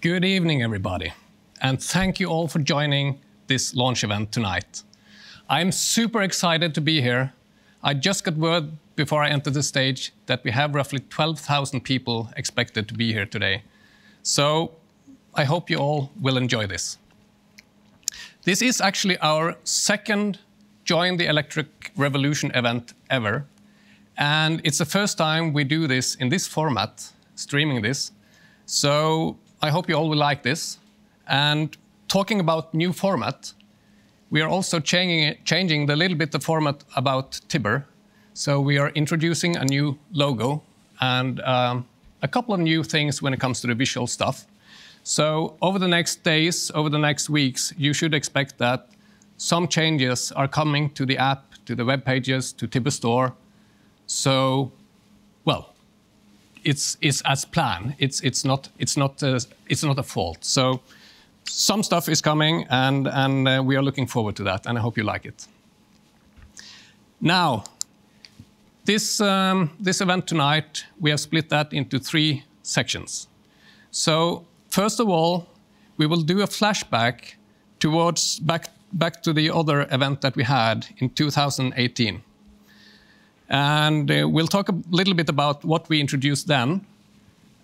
Good evening, everybody, and thank you all for joining this launch event tonight. I'm super excited to be here. I just got word before I entered the stage that we have roughly 12,000 people expected to be here today. So I hope you all will enjoy this. This is actually our second Join the Electric Revolution event ever. And it's the first time we do this in this format, streaming this. So I hope you all will like this. And talking about new format, we are also changing the little bit the format about Tibber. So we are introducing a new logo and a couple of new things when it comes to the visual stuff. So over the next days, over the next weeks, you should expect that some changes are coming to the app, to the web pages, to Tibber Store. So, well, it's as planned. It's not a fault. So some stuff is coming, and we are looking forward to that, and I hope you like it. Now, this event tonight, we have split that into 3 sections. So first of all, we will do a flashback towards back to the other event that we had in 2018. And we'll talk a little bit about what we introduced then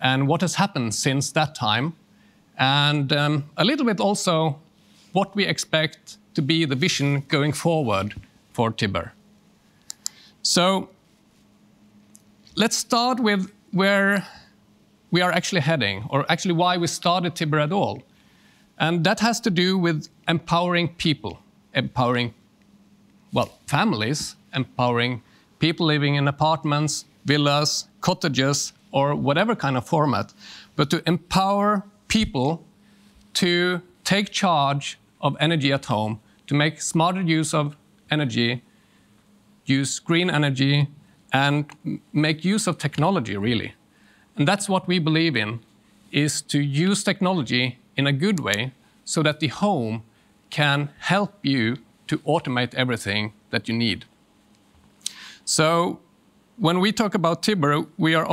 and what has happened since that time. And a little bit also what we expect to be the vision going forward for Tibber. So let's start with where we are actually heading, or actually why we started Tibber at all. And that has to do with empowering people, empowering, well, families, empowering people living in apartments, villas, cottages, or whatever kind of format, but to empower people to take charge of energy at home, to make smarter use of energy, use green energy, and make use of technology, really. And that's what we believe in, is to use technology in a good way so that the home can help you to automate everything that you need. So when we talk about Tibber, we are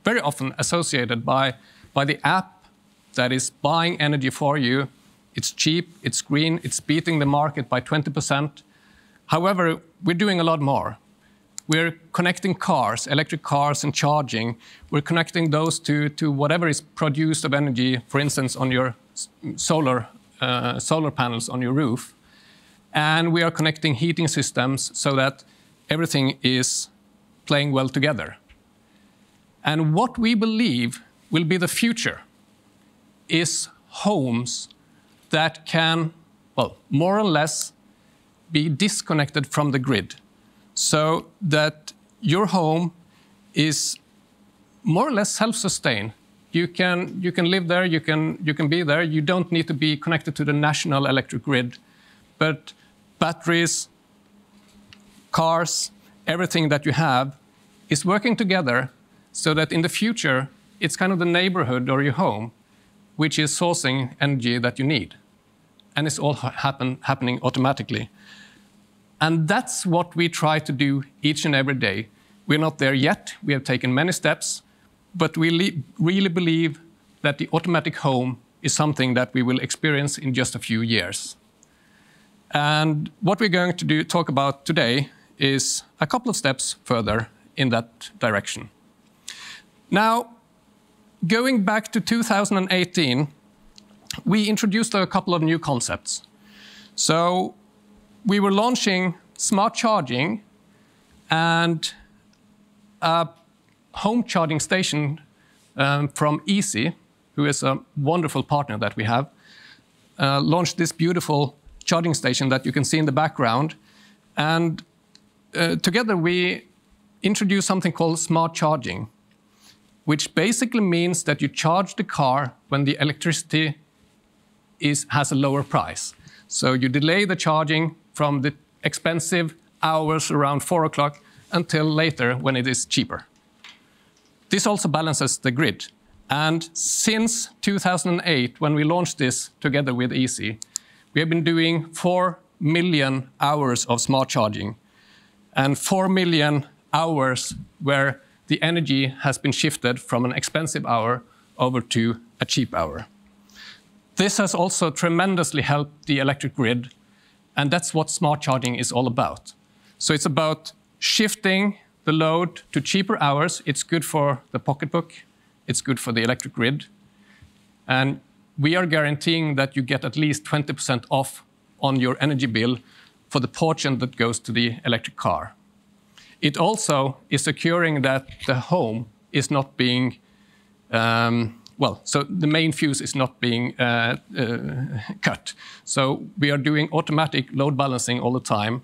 very often associated by the app that is buying energy for you. It's cheap, it's green, it's beating the market by 20%. However, we're doing a lot more. We're connecting cars, electric cars and charging. We're connecting those to whatever is produced of energy, for instance, on your solar panels on your roof. And we are connecting heating systems so that everything is playing well together. And what we believe will be the future is homes that can, well, more or less be disconnected from the grid, so that your home is more or less self-sustained. You can live there, you can be there. You don't need to be connected to the national electric grid, but batteries, cars, everything that you have is working together so that in the future, it's kind of the neighborhood or your home which is sourcing energy that you need. And it's all happening automatically. And that's what we try to do each and every day. We're not there yet. We have taken many steps, but we really believe that the automatic home is something that we will experience in just a few years. And what we're going to talk about today is a couple of steps further in that direction. Now, going back to 2018, we introduced a couple of new concepts. So we were launching smart charging and a home charging station from Easy, who is a wonderful partner that we have, launched this beautiful charging station that you can see in the background. And together we introduced something called smart charging, which basically means that you charge the car when the electricity has a lower price. So you delay the charging from the expensive hours around 4 o'clock until later when it is cheaper. This also balances the grid. And since 2008, when we launched this together with Easy, we have been doing 4 million hours of smart charging and 4 million hours where the energy has been shifted from an expensive hour over to a cheap hour. This has also tremendously helped the electric grid, and that's what smart charging is all about. So it's about shifting the load to cheaper hours. It's good for the pocketbook. It's good for the electric grid. And we are guaranteeing that you get at least 20% off on your energy bill for the portion that goes to the electric car. It also is securing that the home is not being, so the main fuse is not being cut. So we are doing automatic load balancing all the time.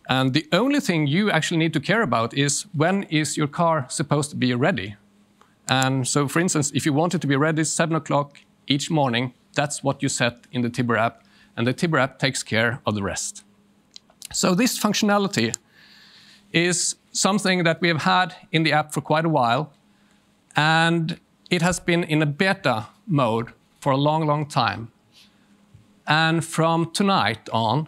And the only thing you actually need to care about is when is your car supposed to be ready. And so, for instance, if you want it to be ready 7 o'clock each morning, that's what you set in the Tibber app, and the Tibber app takes care of the rest. So this functionality is something that we have had in the app for quite a while, and it has been in a beta mode for a long, long time. And from tonight on,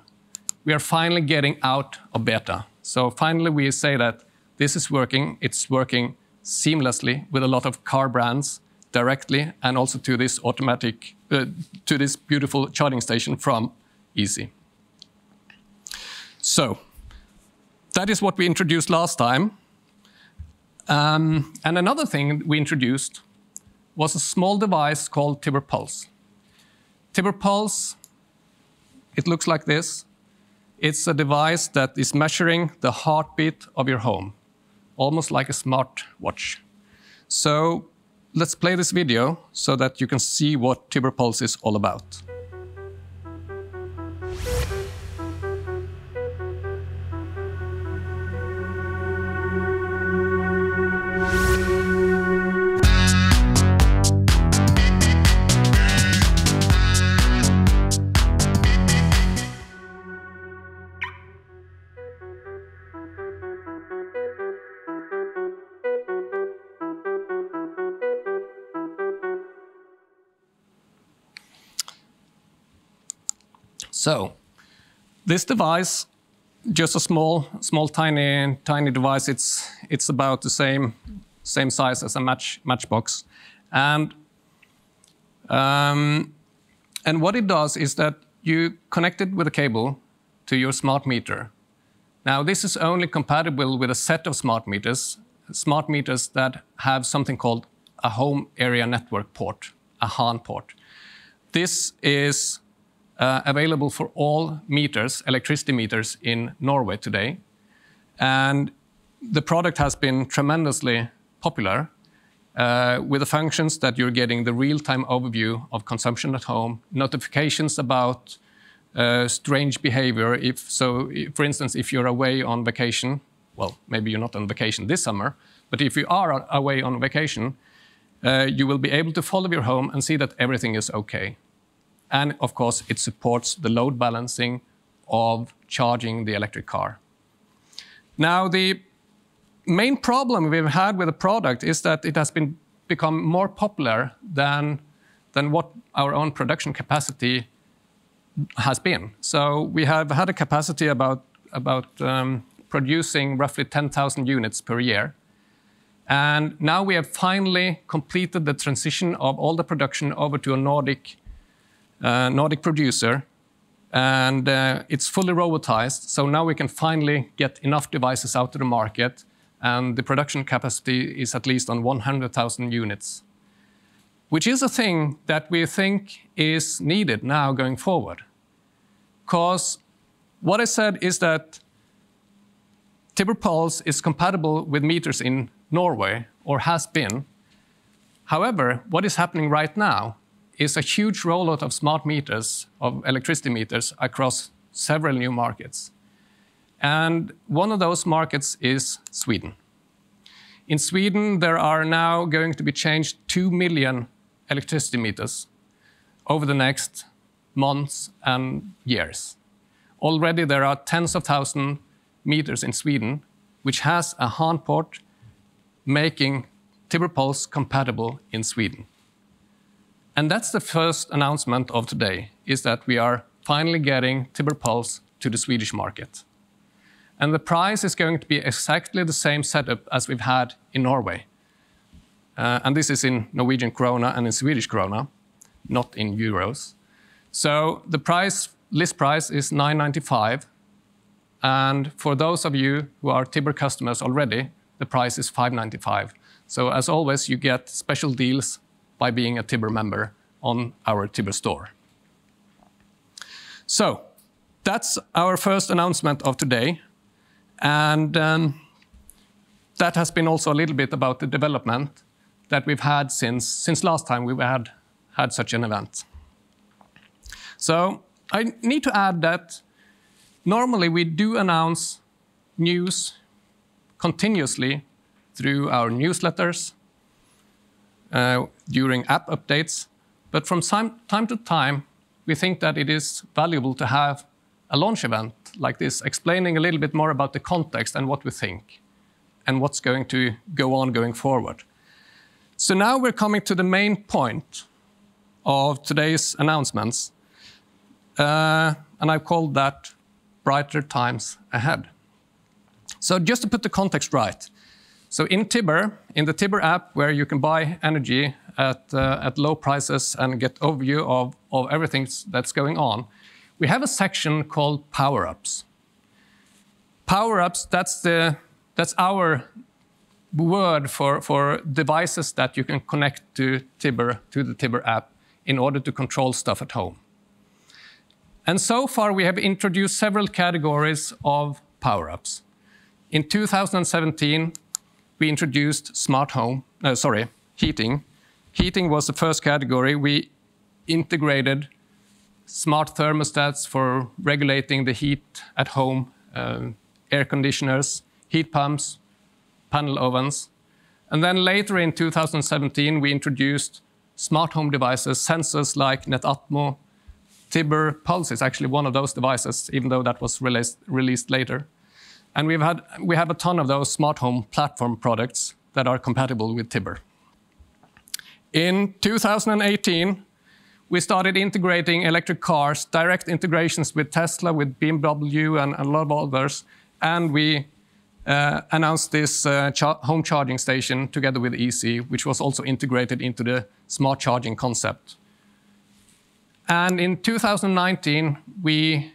we are finally getting out of beta. So finally we say that this is working. It's working seamlessly with a lot of car brands directly, and also to this to this beautiful charging station from Easy. So that is what we introduced last time. And another thing we introduced was a small device called Tibber Pulse. Tibber Pulse, it looks like this. It's a device that is measuring the heartbeat of your home, almost like a smart watch. So let's play this video so that you can see what Tibber Pulse is all about. So this device, just a small, tiny device. It's about the same size as a matchbox, and what it does is that you connect it with a cable to your smart meter. Now this is only compatible with a set of smart meters that have something called a home area network port, a HAN port. This is available for all meters, electricity meters in Norway today. And the product has been tremendously popular with the functions that you're getting the real-time overview of consumption at home, notifications about strange behavior. For instance, if you're away on vacation, well, maybe you're not on vacation this summer, but if you are away on vacation, you will be able to follow your home and see that everything is okay. And of course, it supports the load balancing of charging the electric car. Now, the main problem we've had with the product is that it has become more popular than what our own production capacity has been. So we have had a capacity about producing roughly 10,000 units per year. And now we have finally completed the transition of all the production over to a Nordic producer, and it's fully robotized. So now we can finally get enough devices out to the market, and the production capacity is at least on 100,000 units, which is a thing that we think is needed now going forward. Because what I said is that Tibber Pulse is compatible with meters in Norway, or has been. However, what is happening right now is a huge rollout of smart meters, of electricity meters, across several new markets. And one of those markets is Sweden. In Sweden, there are now going to be changed 2 million electricity meters over the next months and years. Already there are tens of thousands meters in Sweden, which has a HAN port making Tibber Pulse compatible in Sweden. And that's the first announcement of today, is that we are finally getting Tibber Pulse to the Swedish market. And the price is going to be exactly the same setup as we've had in Norway. And this is in Norwegian krona and in Swedish krona, not in euros. So the list price is $9.95. And for those of you who are Tibber customers already, the price is $5.95. So as always, you get special deals by being a Tibber member on our Tibber store. So that's our first announcement of today. And that has been also a little bit about the development that we've had since last time we had such an event. So I need to add that normally we do announce news continuously through our newsletters, during app updates, but from time to time, we think that it is valuable to have a launch event like this, explaining a little bit more about the context and what we think, and what's going to go on going forward. So now we're coming to the main point of today's announcements, and I've called that Brighter Times Ahead. So just to put the context right, so in the Tibber app, where you can buy energy at low prices and get overview of everything that's going on, we have a section called Power-Ups. Power-Ups, that's our word for devices that you can connect to the Tibber app in order to control stuff at home. And so far, we have introduced several categories of power-ups. In 2017, we introduced heating. Heating was the first category. We integrated smart thermostats for regulating the heat at home, air conditioners, heat pumps, panel ovens. And then later in 2017, we introduced smart home devices, sensors like Netatmo. Tibber Pulse is actually one of those devices, even though that was released later. And we have a ton of those smart home platform products that are compatible with Tibber. In 2018, we started integrating electric cars, direct integrations with Tesla, with BMW, and a lot of others. And we announced this home charging station together with EC, which was also integrated into the smart charging concept. And in 2019, we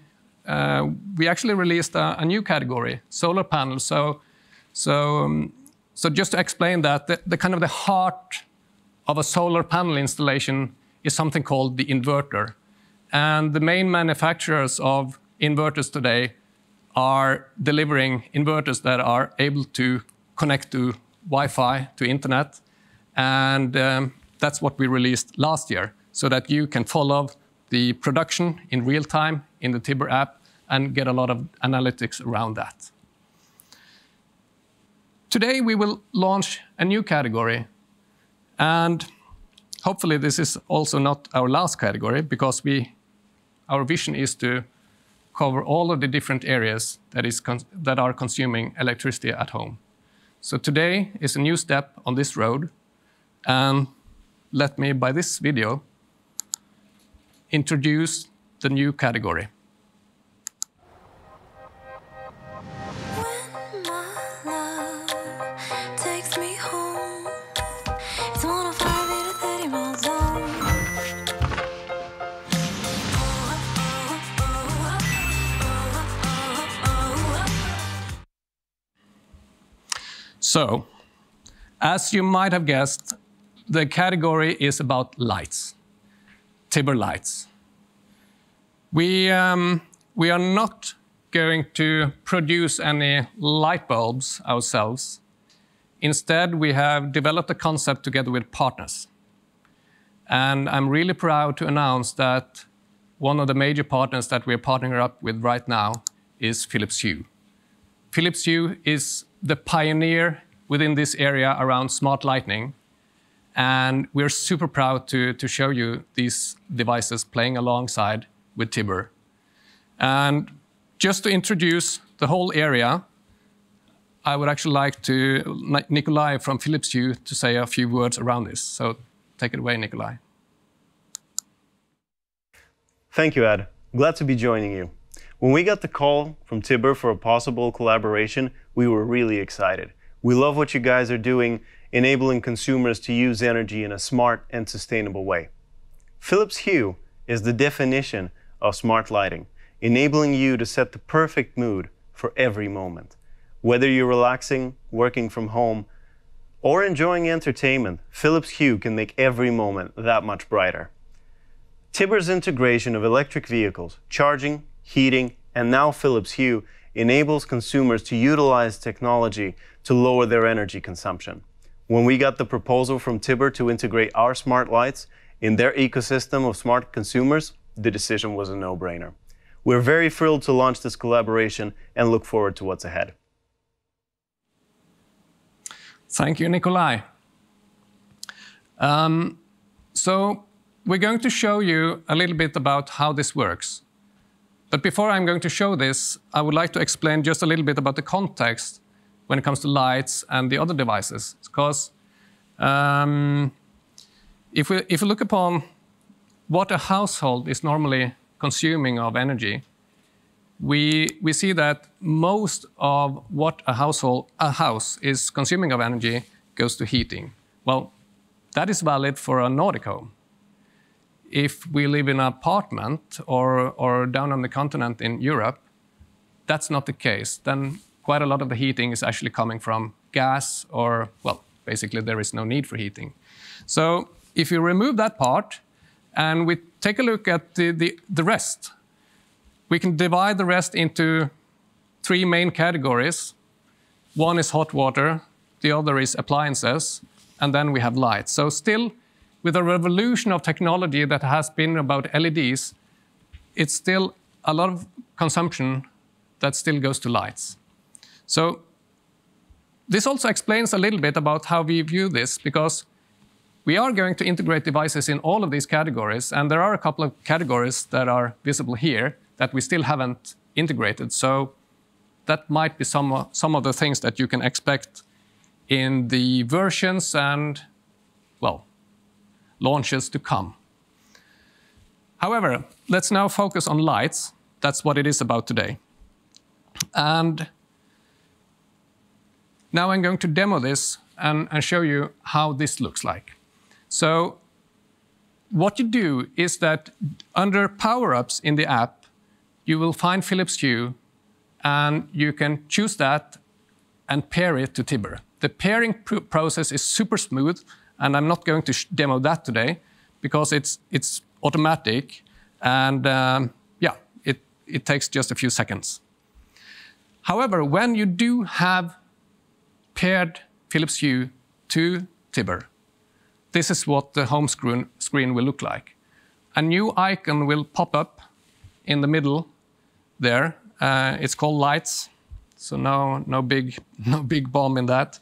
actually released a new category, solar panels. So just to explain that, the kind of the heart of a solar panel installation is something called the inverter. And the main manufacturers of inverters today are delivering inverters that are able to connect to Wi-Fi, to internet. And that's what we released last year, so that you can follow the production in real time in the Tibber app and get a lot of analytics around that. Today, we will launch a new category. And hopefully, this is also not our last category, because our vision is to cover all of the different areas that are consuming electricity at home. So today is a new step on this road. And let me, by this video, introduce the new category. So, as you might have guessed, the category is about lights. Tibber lights. We are not going to produce any light bulbs ourselves. Instead, we have developed a concept together with partners. And I'm really proud to announce that one of the major partners that we're partnering up with right now is Philips Hue. Philips Hue is the pioneer within this area around smart lighting. And we're super proud to show you these devices playing alongside with Tibber. And just to introduce the whole area, I would actually like Nikolai from Philips Hue to say a few words around this. So take it away, Nikolai. Thank you, Ed. Glad to be joining you. When we got the call from Tibber for a possible collaboration, we were really excited. We love what you guys are doing, enabling consumers to use energy in a smart and sustainable way. Philips Hue is the definition of smart lighting, enabling you to set the perfect mood for every moment. Whether you're relaxing, working from home, or enjoying entertainment, Philips Hue can make every moment that much brighter. Tibber's integration of electric vehicles, charging, heating, and now Philips Hue enables consumers to utilize technology to lower their energy consumption. When we got the proposal from Tibber to integrate our smart lights in their ecosystem of smart consumers, the decision was a no-brainer. We're very thrilled to launch this collaboration and look forward to what's ahead. Thank you, Nikolai. So we're going to show you a little bit about how this works. But before I'm going to show this, I would like to explain just a little bit about the context when it comes to lights and the other devices. Because if we look upon what a household is normally consuming of energy, we see that most of what a house is consuming of energy goes to heating. Well, that is valid for a Nordic home. If we live in an apartment or down on the continent in Europe, that's not the case. Then quite a lot of the heating is actually coming from gas or, well, basically there is no need for heating. So if you remove that part and we take a look at the rest, we can divide the rest into three main categories. One is hot water, the other is appliances, and then we have lights. So still, with a revolution of technology that has been about LEDs, it's still a lot of consumption that still goes to lights. So this also explains a little bit about how we view this, because we are going to integrate devices in all of these categories, and there are a couple of categories that are visible here that we still haven't integrated. So that might be some of the things that you can expect in the versions and, well, launches to come. However, let's now focus on lights. That's what it is about today. And now I'm going to demo this and show you how this looks like. So what you do is that under power-ups in the app, you will find Philips Hue, and you can choose that and pair it to Tibber. The pairing process is super smooth, and I'm not going to demo that today because it's automatic, and yeah, it takes just a few seconds. However, when you do have paired Philips Hue to Tibber, this is what the home screen will look like. A new icon will pop up in the middle there. It's called lights, so no big bomb in that.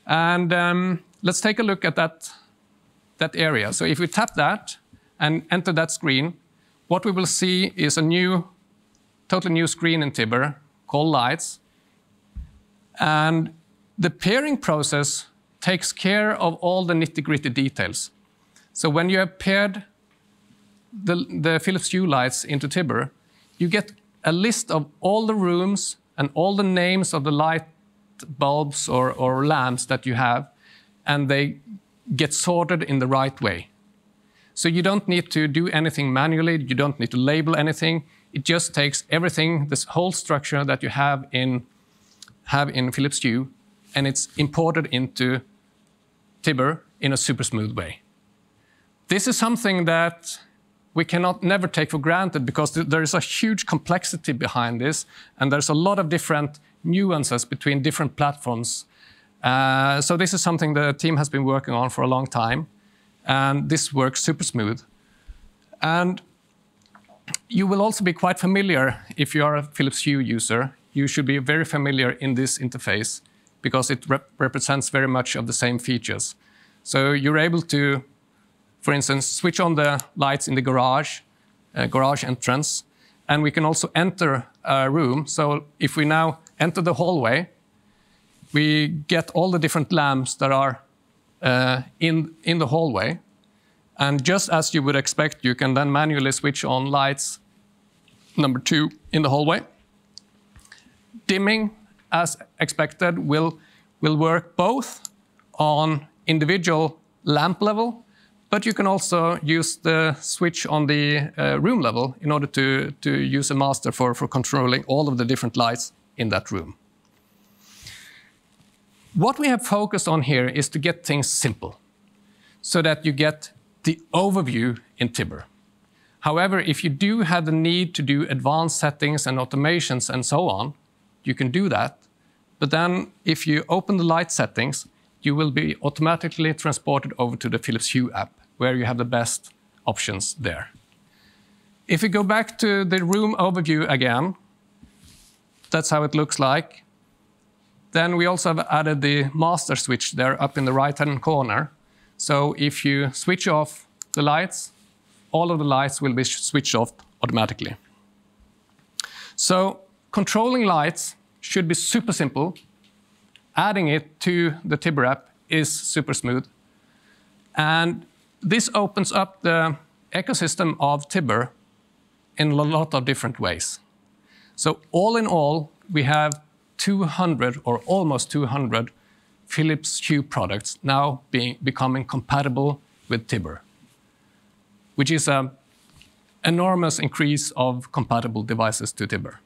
And let's take a look at that area. So if we tap that and enter that screen, what we will see is a totally new screen in Tibber called lights. And the pairing process takes care of all the nitty-gritty details. So when you have paired the Philips Hue lights into Tibber, you get a list of all the rooms and all the names of the light bulbs or lamps that you have, and they get sorted in the right way. So you don't need to do anything manually, you don't need to label anything. It just takes everything, this whole structure that you have in Philips Hue, and it's imported into Tibber in a super smooth way. This is something that we cannot never take for granted, because there is a huge complexity behind this, and there's a lot of different nuances between different platforms. So this is something the team has been working on for a long time, and this works super smooth. And you will also be quite familiar, if you are a Philips Hue user, you should be very familiar in this interface, because it represents very much of the same features. So you're able to, for instance, switch on the lights in the garage entrance, and we can also enter a room. So if we now enter the hallway, we get all the different lamps that are in the hallway. And just as you would expect, you can then manually switch on lights number 2 in the hallway. Dimming, as expected, will work both on individual lamp level but you can also use the switch on the room level in order to use a master for controlling all of the different lights in that room. What we have focused on here is to get things simple, so that you get the overview in Tibber. However, if you do have the need to do advanced settings and automations and so on, you can do that. But then if you open the light settings, you will be automatically transported over to the Philips Hue app, where you have the best options there. If we go back to the room overview again, that's how it looks like. Then we also have added the master switch there up in the right-hand corner. So if you switch off the lights, all of the lights will be switched off automatically. So controlling lights should be super simple. Adding it to the Tibber app is super smooth. And this opens up the ecosystem of Tibber in a lot of different ways. So all in all, we have 200 or almost 200 Philips Hue products now becoming compatible with Tibber, which is an enormous increase of compatible devices to Tibber.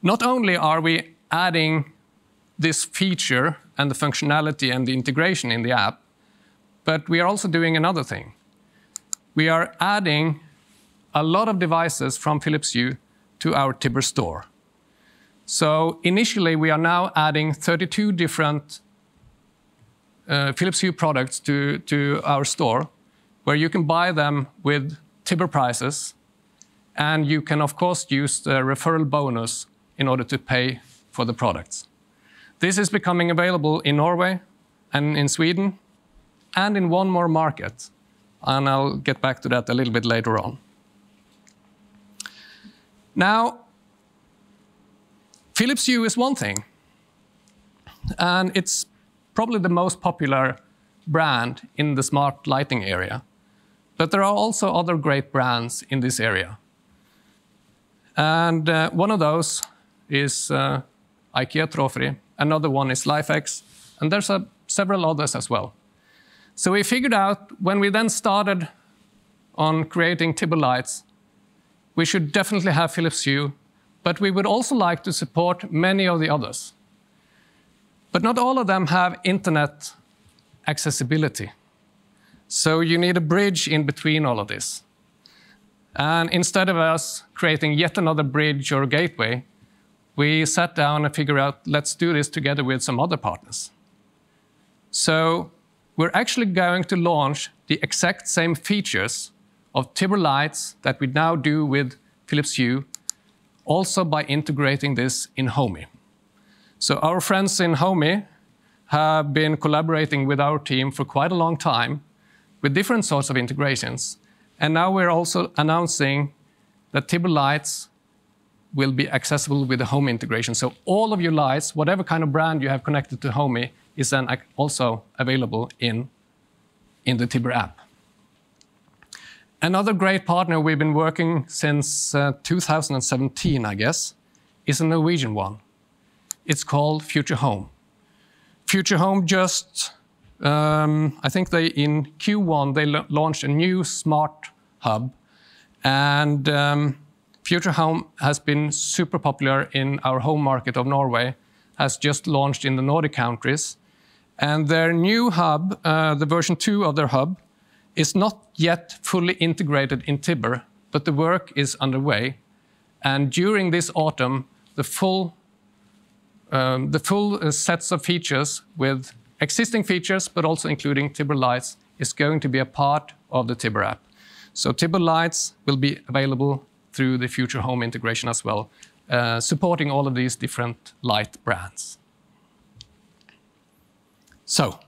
Not only are we adding this feature and the functionality and the integration in the app, but we are also doing another thing. We are adding a lot of devices from Philips Hue to our Tibber Store. So initially, we are now adding 32 different Philips Hue products to our store, where you can buy them with Tibber prices, and you can, of course, use the referral bonus in order to pay for the products. This is becoming available in Norway and in Sweden, and in one more market, and I'll get back to that a little bit later on. Now, Philips Hue is one thing, and it's probably the most popular brand in the smart lighting area. But there are also other great brands in this area. And one of those is IKEA Trådfri, another one is LIFX, and there's several others as well. So we figured out, when we then started on creating Tibber lights, we should definitely have Philips Hue, but we would also like to support many of the others. But not all of them have internet accessibility. So you need a bridge in between all of this. And instead of us creating yet another bridge or gateway, we sat down and figured out, let's do this together with some other partners. So we're actually going to launch the exact same features of Tibber lights that we now do with Philips Hue, also by integrating this in Homey. So our friends in Homey have been collaborating with our team for quite a long time with different sorts of integrations. And now we're also announcing that Tibber lights will be accessible with the Homey integration. So all of your lights, whatever kind of brand you have connected to Homey, is then also available in the Tibber app. Another great partner we've been working since 2017, I guess, is a Norwegian one. It's called Futurehome. Futurehome just, I think in Q1, they launched a new smart hub. And Futurehome has been super popular in our home market of Norway, has just launched in the Nordic countries. And their new hub, the version 2 of their hub, is not yet fully integrated in Tibber, but the work is underway. And during this autumn, the full sets of features with existing features, but also including Tibber lights, is going to be a part of the Tibber app. So Tibber lights will be available through the Futurehome integration as well, supporting all of these different light brands. So,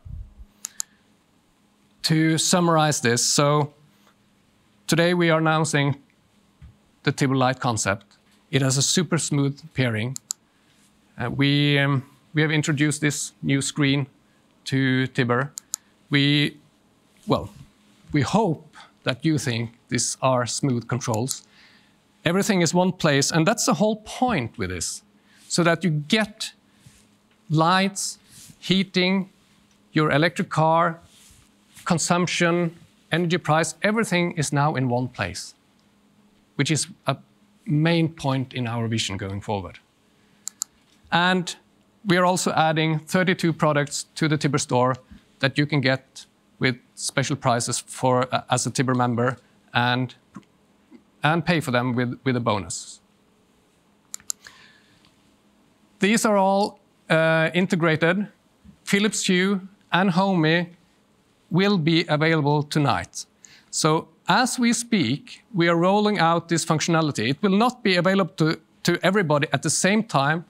to summarize this, so today we are announcing the Tibber light concept. It has a super smooth pairing. We have introduced this new screen to Tibber. We hope that you think these are smooth controls. Everything is one place, and that's the whole point with this, so that you get lights, heating, your electric car, consumption, energy price, everything is now in one place, which is a main point in our vision going forward. And we are also adding 32 products to the Tibber Store that you can get with special prices for as a Tibber member and pay for them with a bonus. These are all integrated. Philips Hue and Homey will be available tonight. So as we speak, we are rolling out this functionality. It will not be available to everybody at the same time,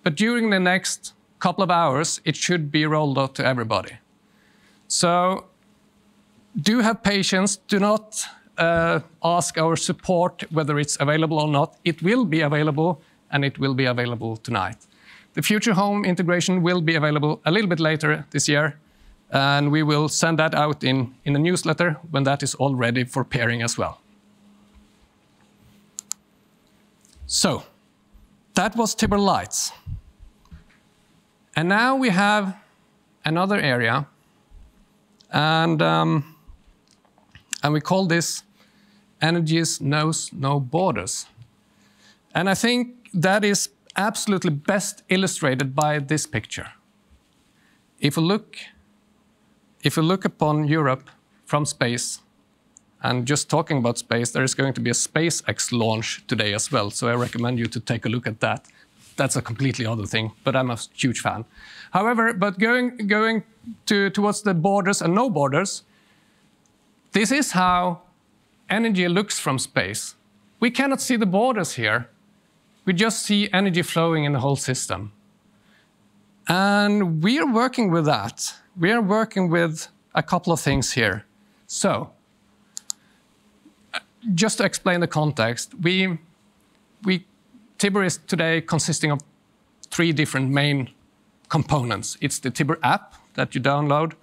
but during the next couple of hours, it should be rolled out to everybody. So do have patience. Do not ask our support whether it's available or not. It will be available, and it will be available tonight. The Futurehome integration will be available a little bit later this year, and we will send that out in a newsletter when that is all ready for pairing as well. So that was Tibber Lights. And now we have another area, and we call this Energy Knows No Borders. And I think that is absolutely best illustrated by this picture. If you look upon Europe from space, and just talking about space, there is going to be a SpaceX launch today as well, so I recommend you to take a look at that. That's a completely other thing, but I'm a huge fan. However, but going towards the borders and no borders, this is how energy looks from space. We cannot see the borders here. We just see energy flowing in the whole system. And we are working with that. We are working with a couple of things here. So, just to explain the context, Tibber is today consisting of 3 different main components. It's the Tibber app that you download.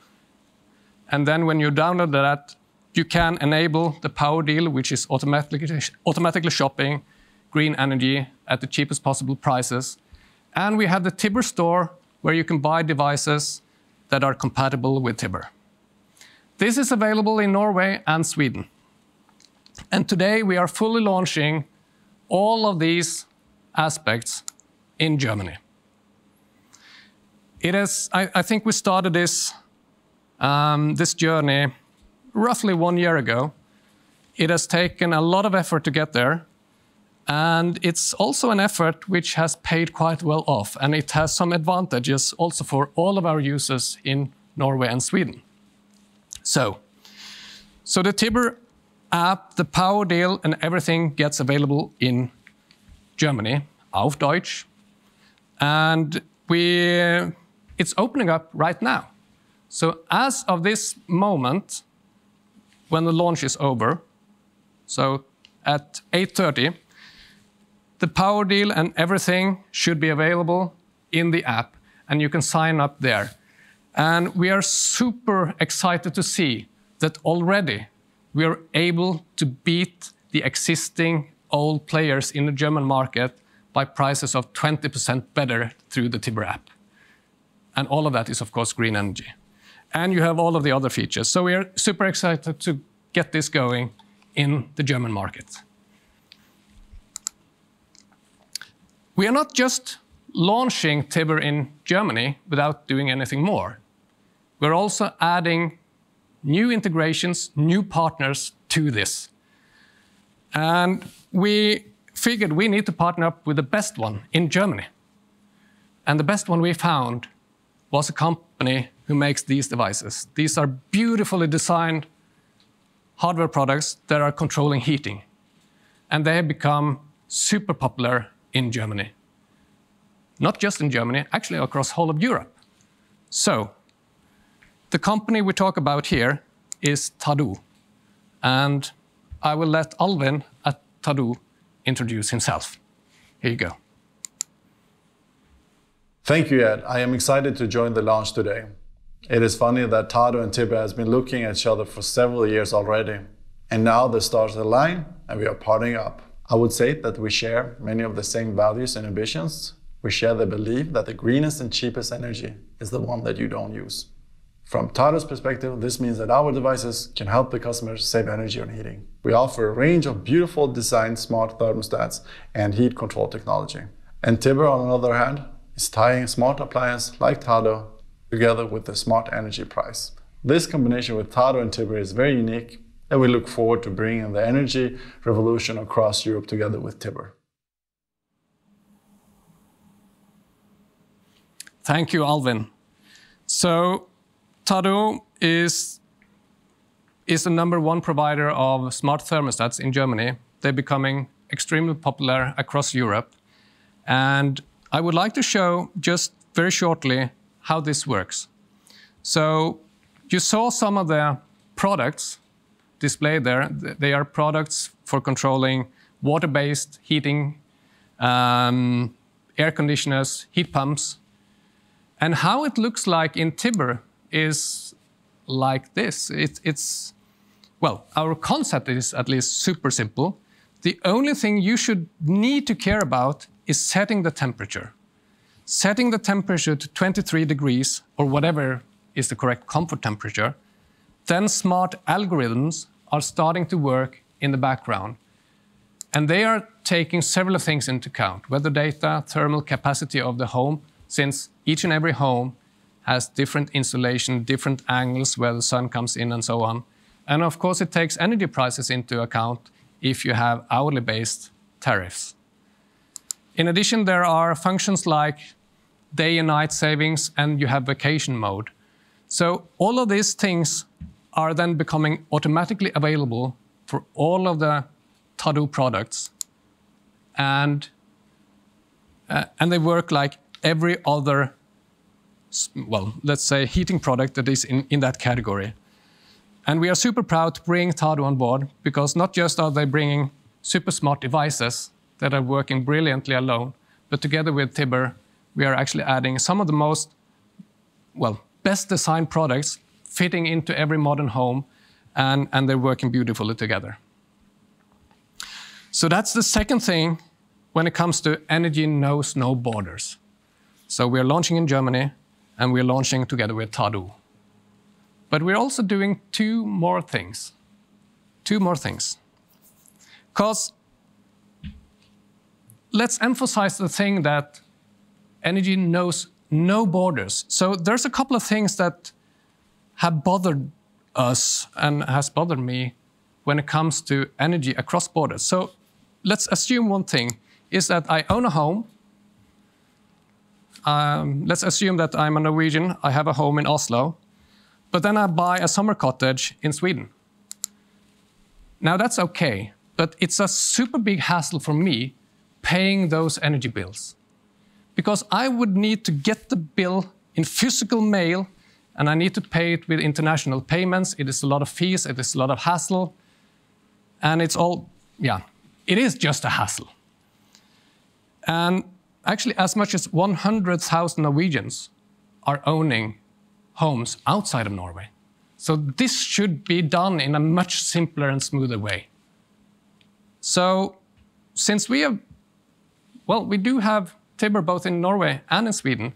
And then when you download that, you can enable the power deal, which is automatically shopping green energy at the cheapest possible prices. And we have the Tibber Store, where you can buy devices that are compatible with Tibber. This is available in Norway and Sweden. And today we are fully launching all of these aspects in Germany. It is, I think we started this journey roughly 1 year ago. It has taken a lot of effort to get there. And it's also an effort which has paid quite well off. And it has some advantages also for all of our users in Norway and Sweden. So the Tibber app, the power deal, and everything gets available in Germany, auf Deutsch. And it's opening up right now. So as of this moment, when the launch is over, so at 8:30, the power deal and everything should be available in the app, and you can sign up there. And we are super excited to see that already we are able to beat the existing old players in the German market by prices of 20% better through the Tibber app. And all of that is, of course, green energy. And you have all of the other features. So we are super excited to get this going in the German market. We are not just launching Tibber in Germany without doing anything more. We're also adding new integrations, new partners to this. And we figured we need to partner up with the best one in Germany. And the best one we found was a company who makes these devices. These are beautifully designed hardware products that are controlling heating. And they have become super popular in Germany. Not just in Germany, actually across whole of Europe. So, the company we talk about here is Tado. And I will let Alvin at Tado introduce himself. Here you go. Thank you, Ed. I am excited to join the launch today. It is funny that Tado and Tibber has been looking at each other for several years already. And now the stars align and we are partnering up. I would say that we share many of the same values and ambitions. We share the belief that the greenest and cheapest energy is the one that you don't use. From Tado's perspective, this means that our devices can help the customers save energy on heating. We offer a range of beautiful designed smart thermostats and heat control technology. And Tibber, on the other hand, is tying a smart appliance like Tado together with the smart energy price. This combination with Tado and Tibber is very unique, and we look forward to bringing the energy revolution across Europe together with Tibber. Thank you, Alvin. So, Tado is the #1 provider of smart thermostats in Germany. They're becoming extremely popular across Europe. And I would like to show just very shortly how this works. So you saw some of the products displayed there. They are products for controlling water-based heating, air conditioners, heat pumps. And how it looks like in Tibber is like this. Well, our concept is at least super simple. The only thing you should need to care about is setting the temperature. Setting the temperature to 23 degrees, or whatever is the correct comfort temperature. Then smart algorithms are starting to work in the background. And they are taking several things into account. Weather data, thermal capacity of the home, since each and every home has different insulation, different angles where the sun comes in and so on. And of course it takes energy prices into account if you have hourly based tariffs. In addition, there are functions like day and night savings, and you have vacation mode. So all of these things are then becoming automatically available for all of the Tado products. And they work like every other, well, let's say heating product that is in that category. And we are super proud to bring Tado on board, because not just are they bringing super smart devices that are working brilliantly alone, but together with Tibber, we are actually adding some of the most, well, best designed products fitting into every modern home, and they're working beautifully together. So that's the second thing when it comes to energy knows no borders. So we're launching in Germany, and we're launching together with Tado. But we're also doing two more things. Because let's emphasize the thing that energy knows no borders. So there's a couple of things that have bothered us and has bothered me when it comes to energy across borders. So let's assume one thing is that I own a home. Let's assume that I'm a Norwegian. I have a home in Oslo. But then I buy a summer cottage in Sweden. Now that's okay, but it's a super big hassle for me paying those energy bills. Because I would need to get the bill in physical mail, and I need to pay it with international payments. It is a lot of fees, it is a lot of hassle, and it's all, yeah, it is just a hassle. And actually, as much as 100,000 Norwegians are owning homes outside of Norway. So this should be done in a much simpler and smoother way. So since we have, well, we do have Tibber both in Norway and in Sweden.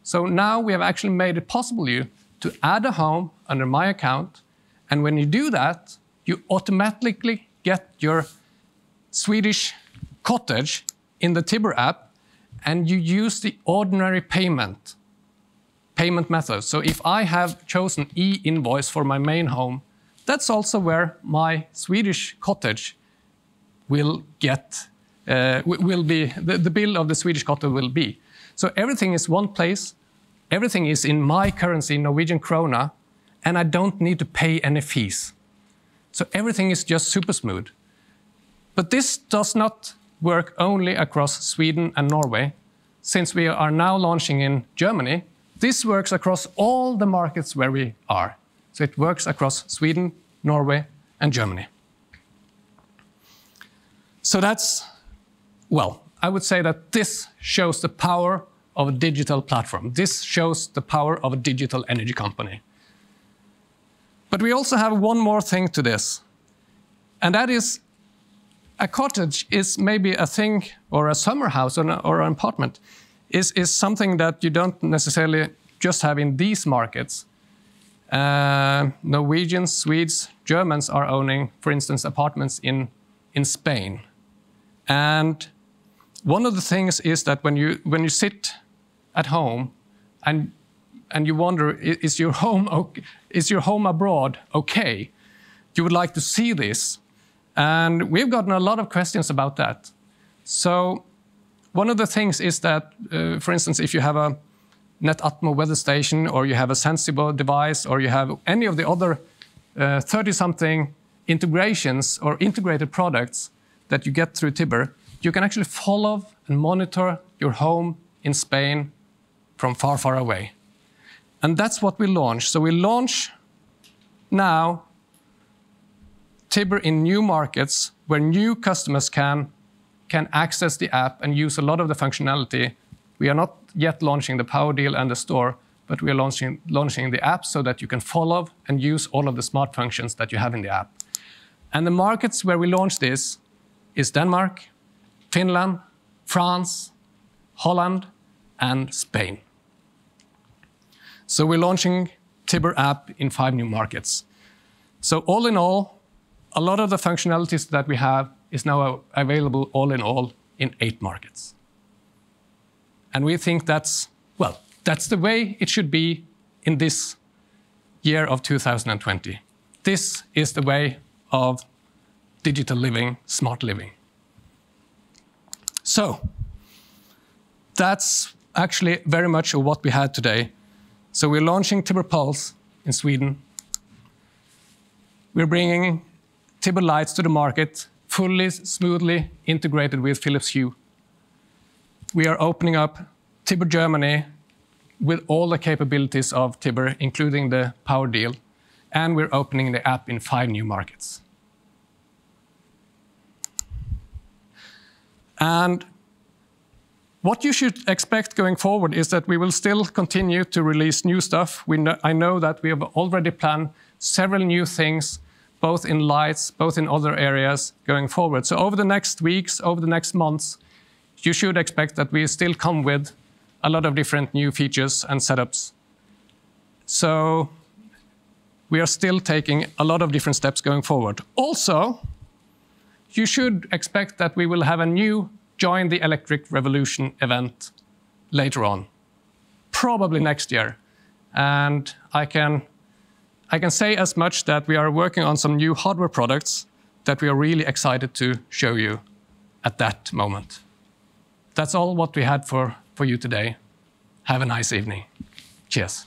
So now we have actually made it possible to add a home under my account. And when you do that, you automatically get your Swedish cottage in the Tibber app, and you use the ordinary payment method. So if I have chosen e-invoice for my main home, that's also where my Swedish cottage will get, the bill of the Swedish cottage will be. So everything is one place, everything is in my currency, Norwegian krona, and I don't need to pay any fees. So everything is just super smooth. But this does not work only across Sweden and Norway. Since we are now launching in Germany, this works across all the markets where we are. So it works across Sweden, Norway, and Germany. So that's, well, I would say that this shows the power of a digital platform. This shows the power of a digital energy company. But we also have one more thing to this. And that is, a cottage is maybe a thing, or a summer house, or an apartment, is something that you don't necessarily just have in these markets. Norwegians, Swedes, Germans are owning, for instance, apartments in Spain. And one of the things is that when you sit at home and you wonder, is your home abroad okay? You would like to see this. And we've gotten a lot of questions about that. So one of the things is that, for instance, if you have a Netatmo weather station, or you have a Sensible device, or you have any of the other 30-something integrations or integrated products that you get through Tibber, you can actually follow and monitor your home in Spain from far, far away. And that's what we launch. So we launch now Tibber in new markets where new customers can access the app and use a lot of the functionality. We are not yet launching the power deal and the store, but we are launching the app so that you can follow and use all of the smart functions that you have in the app. And the markets where we launch this is Denmark, Finland, France, Holland, and Spain. So we're launching Tibber app in 5 new markets. So all in all, a lot of the functionalities that we have is now available all in all in 8 markets. And we think that's the way it should be in this year of 2020. This is the way of digital living, smart living. So that's actually very much of what we had today. So we're launching Tibber Pulse in Sweden. We're bringing Tibber lights to the market, fully, smoothly integrated with Philips Hue. We are opening up Tibber Germany with all the capabilities of Tibber, including the power deal. And we're opening the app in 5 new markets. And what you should expect going forward is that we will still continue to release new stuff. I know that we have already planned several new things, both in lights, both in other areas going forward. So over the next weeks, over the next months, you should expect that we still come with a lot of different new features and setups. So we are still taking a lot of different steps going forward. Also, you should expect that we will have a new Join the Electric Revolution event later on, probably next year. And I can say as much that we are working on some new hardware products that we are really excited to show you at that moment. That's all what we had for you today. Have a nice evening. Cheers.